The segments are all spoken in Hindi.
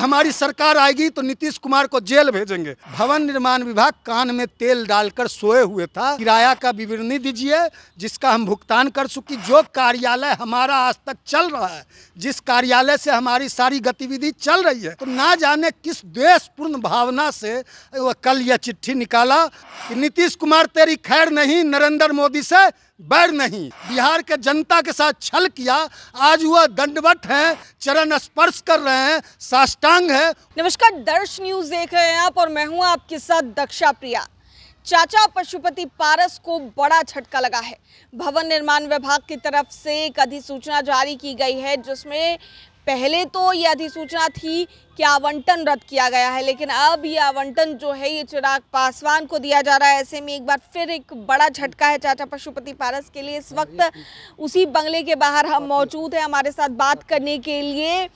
हमारी सरकार आएगी तो नीतीश कुमार को जेल भेजेंगे। भवन निर्माण विभाग कान में तेल डालकर सोए हुए था। किराया का विवरणी दीजिए जिसका हम भुगतान कर चुकी। जो कार्यालय हमारा आज तक चल रहा है, जिस कार्यालय से हमारी सारी गतिविधि चल रही है, तो ना जाने किस द्वेषपूर्ण भावना से वह कल यह चिट्ठी निकाला कि नीतीश कुमार तेरी खैर नहीं, नरेंद्र मोदी से बैर नहीं। बिहार के जनता के साथ छल किया। आज वह दंडवत हैं, चरण स्पर्श कर रहे हैं, साष्टांग है। नमस्कार, दर्श न्यूज देख रहे हैं आप और मैं हूं आपके साथ दक्षा प्रिया। चाचा पशुपति पारस को बड़ा झटका लगा है। भवन निर्माण विभाग की तरफ से एक अधिसूचना जारी की गई है, जिसमें पहले तो ये अधिसूचना थी कि आवंटन रद्द किया गया है, लेकिन अब ये आवंटन जो है ये चिराग पासवान को दिया जा रहा है। ऐसे में एक बार फिर एक बड़ा झटका है चाचा पशुपति पारस के लिए। इस वक्त उसी बंगले के बाहर हम मौजूद हैं। हमारे साथ बात करने के लिए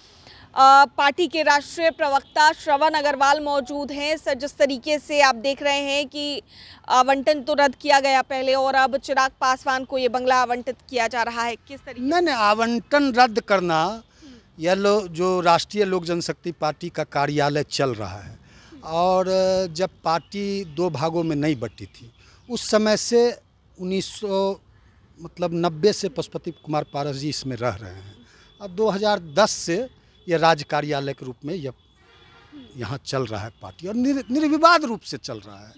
पार्टी के राष्ट्रीय प्रवक्ता श्रवण अग्रवाल मौजूद हैं। सर, जिस तरीके से आप देख रहे हैं कि आवंटन तो रद्द किया गया पहले और अब चिराग पासवान को ये बंगला आवंटित किया जा रहा है, किस तरीके? नहीं, आवंटन रद्द करना, यह जो राष्ट्रीय लोक जनशक्ति पार्टी का कार्यालय चल रहा है, और जब पार्टी दो भागों में नहीं बटी थी, उस समय से 1990 से पशुपति कुमार पारस जी इसमें रह रहे हैं। अब 2010 से यह राज्य कार्यालय के रूप में यह यहाँ चल रहा है पार्टी, और निर्विवाद रूप से चल रहा है।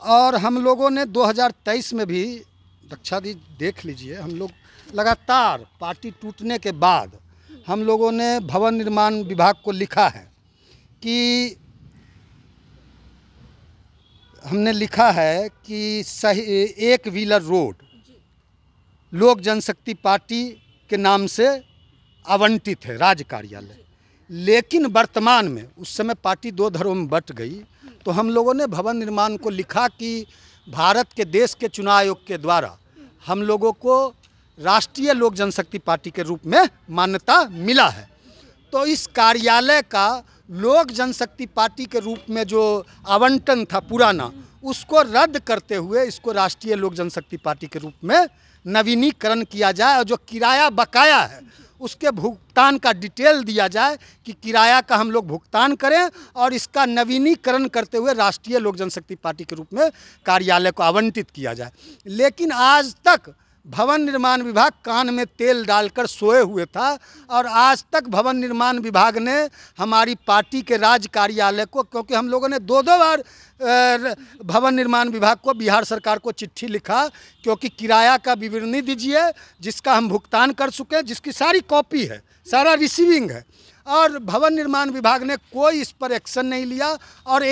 और हम लोगों ने 2023 में भी, दक्षा जी देख लीजिए, हम लोग लगातार पार्टी टूटने के बाद हम लोगों ने भवन निर्माण विभाग को लिखा है कि हमने लिखा है कि सही एक व्हीलर रोड लोक जनशक्ति पार्टी के नाम से आवंटित है राज्य कार्यालय। लेकिन वर्तमान में, उस समय पार्टी दो धड़ों में बट गई, तो हम लोगों ने भवन निर्माण को लिखा कि भारत के देश के चुनाव आयोग के द्वारा हम लोगों को राष्ट्रीय लोक जनशक्ति पार्टी के रूप में मान्यता मिला है। तो इस कार्यालय का लोक जनशक्ति पार्टी के रूप में जो आवंटन था पुराना, उसको रद्द करते हुए इसको राष्ट्रीय लोक जनशक्ति पार्टी के रूप में नवीनीकरण किया जाए, और जो किराया बकाया है उसके भुगतान का डिटेल दिया जाए कि किराया का हम लोग भुगतान करें, और इसका नवीनीकरण करते हुए राष्ट्रीय लोक जनशक्ति पार्टी के रूप में कार्यालय को आवंटित किया जाए। लेकिन आज तक भवन निर्माण विभाग कान में तेल डालकर सोए हुए था, और आज तक भवन निर्माण विभाग ने हमारी पार्टी के राज्य कार्यालय को, क्योंकि हम लोगों ने दो बार भवन निर्माण विभाग को, बिहार सरकार को चिट्ठी लिखा, क्योंकि किराया का विवरणी दीजिए जिसका हम भुगतान कर चुके, जिसकी सारी कॉपी है, सारा रिसीविंग है, और भवन निर्माण विभाग ने कोई इस पर एक्शन नहीं लिया। और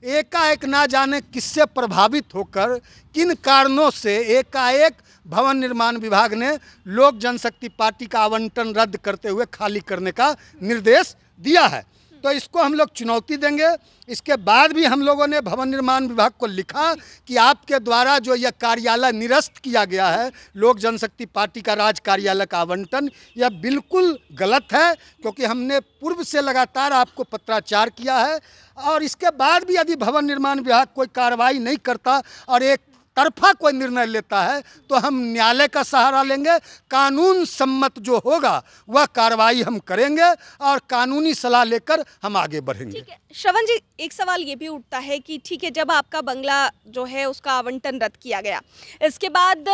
एकाएक ना जाने किससे प्रभावित होकर, किन कारणों से एकाएक भवन निर्माण विभाग ने लोक जनशक्ति पार्टी का आवंटन रद्द करते हुए खाली करने का निर्देश दिया है। तो इसको हम लोग चुनौती देंगे। इसके बाद भी हम लोगों ने भवन निर्माण विभाग को लिखा कि आपके द्वारा जो यह कार्यालय निरस्त किया गया है, लोक जनशक्ति पार्टी का राज्य कार्यालय का आवंटन, यह बिल्कुल गलत है, क्योंकि हमने पूर्व से लगातार आपको पत्राचार किया है। और इसके बाद भी यदि भवन निर्माण विभाग कोई कार्रवाई नहीं करता और एक तरफा कोई निर्णय लेता है, तो हम न्यायालय का सहारा लेंगे। कानून सम्मत जो होगा वह कार्रवाई हम करेंगे, और कानूनी सलाह लेकर हम आगे बढ़ेंगे। ठीक है श्रवण जी, एक सवाल ये भी उठता है कि ठीक है, जब आपका बंगला जो है उसका आवंटन रद्द किया गया, इसके बाद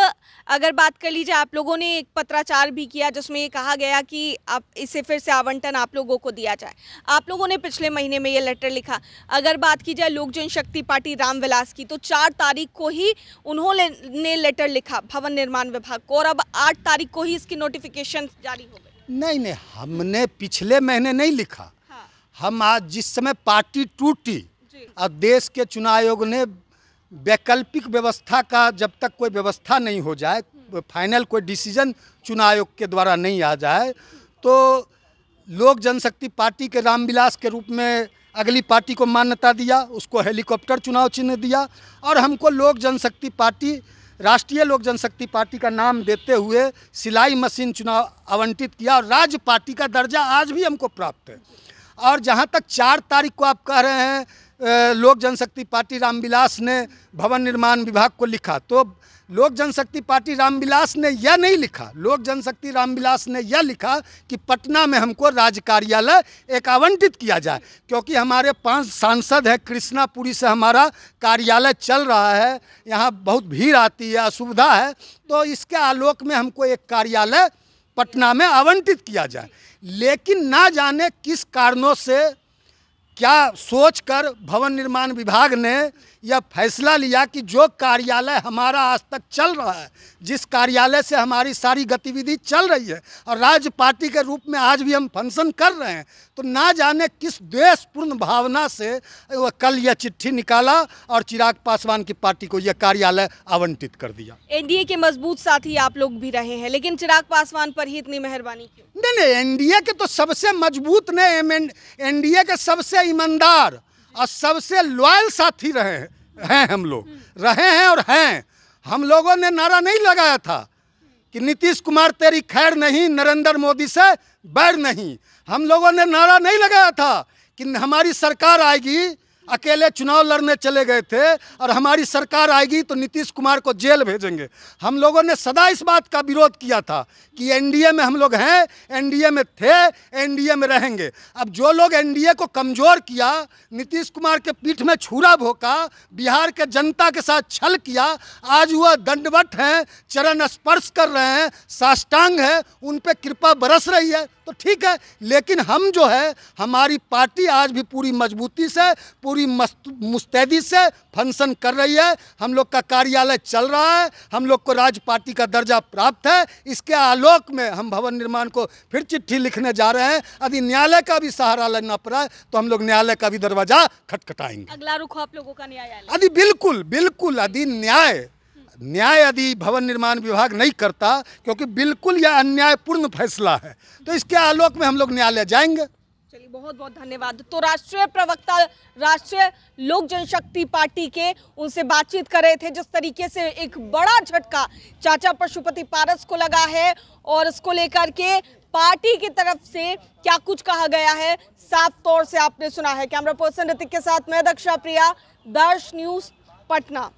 अगर बात कर लीजिए, आप लोगों ने एक पत्राचार भी किया जिसमें ये कहा गया कि आप इसे फिर से आवंटन आप लोगों को दिया जाए। आप लोगों ने पिछले महीने में ये लेटर लिखा। अगर बात की जाए लोक जनशक्ति पार्टी रामविलास की, तो 4 तारीख को ही उन्होंने लेटर लिखा भवन निर्माण विभाग को, और अब 8 तारीख को ही इसकी नोटिफिकेशन जारी हो गई। नहीं, हमने पिछले महीने नहीं लिखा। हाँ। हम आज जिस समय पार्टी टूटी और देश के चुनाव आयोग ने वैकल्पिक व्यवस्था का, जब तक कोई व्यवस्था नहीं हो जाए, फाइनल कोई डिसीजन चुनाव आयोग के द्वारा नहीं आ जाए, तो लोक जनशक्ति पार्टी के रामविलास के रूप में अगली पार्टी को मान्यता दिया, उसको हेलीकॉप्टर चुनाव चिन्ह दिया, और हमको लोक जनशक्ति पार्टी, राष्ट्रीय लोक जनशक्ति पार्टी का नाम देते हुए सिलाई मशीन चुनाव आवंटित किया, और राज्य पार्टी का दर्जा आज भी हमको प्राप्त है। और जहां तक 4 तारीख को आप कह रहे हैं लोक जनशक्ति पार्टी रामविलास ने भवन निर्माण विभाग को लिखा, तो लोक जनशक्ति पार्टी रामविलास ने यह नहीं लिखा, लोक जनशक्ति रामविलास ने यह लिखा कि पटना में हमको राज्य कार्यालय एक आवंटित किया जाए, क्योंकि हमारे 5 सांसद हैं, कृष्णापुरी से हमारा कार्यालय चल रहा है, यहाँ बहुत भीड़ आती है, असुविधा है, तो इसके आलोक में हमको एक कार्यालय पटना में आवंटित किया जाए। लेकिन ना जाने किस कारणों से, क्या सोचकर भवन निर्माण विभाग ने यह फैसला लिया कि जो कार्यालय हमारा आज तक चल रहा है, जिस कार्यालय से हमारी सारी गतिविधि चल रही है और राज्य पार्टी के रूप में आज भी हम फंक्शन कर रहे हैं, तो ना जाने किस द्वेषपूर्ण भावना से वह कल यह चिट्ठी निकाला और चिराग पासवान की पार्टी को यह कार्यालय आवंटित कर दिया। एनडीए के मजबूत साथी आप लोग भी रहे हैं, लेकिन चिराग पासवान पर ही इतनी मेहरबानी क्यों? नहीं, एनडीए के तो सबसे मजबूत ने, एनडीए के सबसे ईमानदार और सबसे लॉयल साथी रहे हैं हम लोग, रहे हैं और हैं। हम लोगों ने नारा नहीं लगाया था कि नीतीश कुमार तेरी खैर नहीं, नरेंद्र मोदी से बैर नहीं। हम लोगों ने नारा नहीं लगाया था कि हमारी सरकार आएगी, अकेले चुनाव लड़ने चले गए थे और हमारी सरकार आएगी तो नीतीश कुमार को जेल भेजेंगे। हम लोगों ने सदा इस बात का विरोध किया था कि एनडीए में हम लोग हैं, एनडीए में थे, एनडीए में रहेंगे। अब जो लोग एनडीए को कमज़ोर किया, नीतीश कुमार के पीठ में छुरा भोंका, बिहार के जनता के साथ छल किया, आज वह दंडवत हैं, चरण स्पर्श कर रहे हैं, साष्टांग है, उन पर कृपा बरस रही है, तो ठीक है। लेकिन हम जो है, हमारी पार्टी आज भी पूरी मजबूती से, पूरी मुस्तैदी से फंक्शन कर रही है। हम लोग का कार्यालय चल रहा है, हम लोग को राज्य पार्टी का दर्जा प्राप्त है। इसके आलोक में हम भवन निर्माण को फिर चिट्ठी लिखने जा रहे हैं। यदि न्यायालय का भी सहारा लेना पड़ा तो हम लोग न्यायालय का भी दरवाजा खटखटाएंगे। अगला रुख आप लोगों का न्यायालय? यदि बिल्कुल बिल्कुल यदि न्याय यदि भवन निर्माण विभाग नहीं करता, क्योंकि बिल्कुल यह अन्यायपूर्ण फैसला है, तो इसके आलोक में हम लोग न्यायालय जाएंगे। चलिए, बहुत बहुत धन्यवाद। तो राष्ट्रीय प्रवक्ता राष्ट्रीय लोक जनशक्ति पार्टी के उनसे बातचीत कर रहे थे। जिस तरीके से एक बड़ा झटका चाचा पशुपति पारस को लगा है और इसको लेकर के पार्टी की तरफ से क्या कुछ कहा गया है, साफ तौर से आपने सुना है। कैमरा पर्सन ऋतिक के साथ मैं दक्षा प्रिया, दर्श न्यूज, पटना।